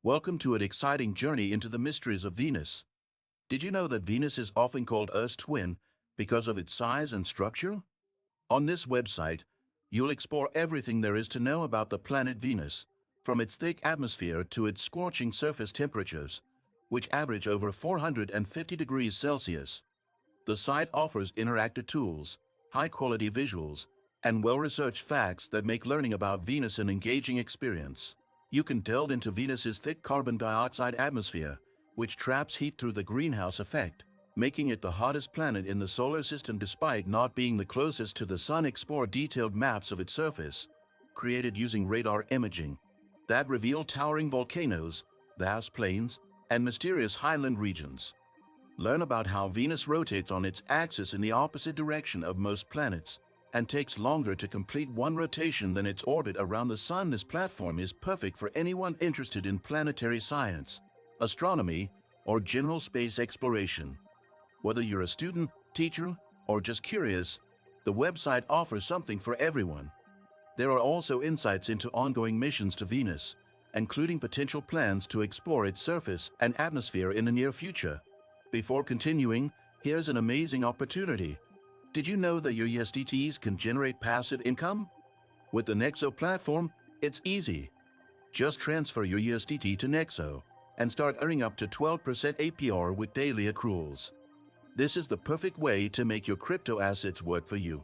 Welcome to an exciting journey into the mysteries of Venus. Did you know that Venus is often called Earth's twin because of its size and structure? On this website, you'll explore everything there is to know about the planet Venus, from its thick atmosphere to its scorching surface temperatures, which average over 450 degrees Celsius. The site offers interactive tools, high-quality visuals, and well-researched facts that make learning about Venus an engaging experience. You can delve into Venus's thick carbon dioxide atmosphere, which traps heat through the greenhouse effect, making it the hottest planet in the solar system despite not being the closest to the Sun. Explore detailed maps of its surface, created using radar imaging, that reveal towering volcanoes, vast plains, and mysterious highland regions. Learn about how Venus rotates on its axis in the opposite direction of most planets, and takes longer to complete one rotation than its orbit around the Sun. This platform is perfect for anyone interested in planetary science, astronomy, or general space exploration. Whether you're a student, teacher, or just curious, the website offers something for everyone. There are also insights into ongoing missions to Venus, including potential plans to explore its surface and atmosphere in the near future. Before continuing, here's an amazing opportunity. Did you know that your USDTs can generate passive income? With the Nexo platform, it's easy. Just transfer your USDT to Nexo and start earning up to 12% APR with daily accruals. This is the perfect way to make your crypto assets work for you.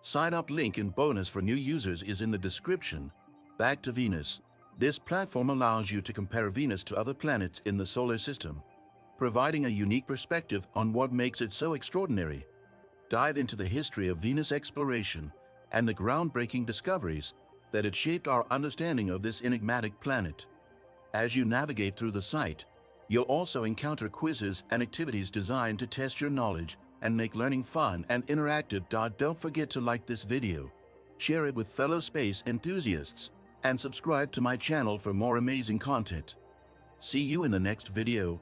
Sign up link and bonus for new users is in the description. Back to Venus. This platform allows you to compare Venus to other planets in the solar system, providing a unique perspective on what makes it so extraordinary. Dive into the history of Venus exploration and the groundbreaking discoveries that have shaped our understanding of this enigmatic planet. As you navigate through the site, you'll also encounter quizzes and activities designed to test your knowledge and make learning fun and interactive. Don't forget to like this video, share it with fellow space enthusiasts, and subscribe to my channel for more amazing content. See you in the next video.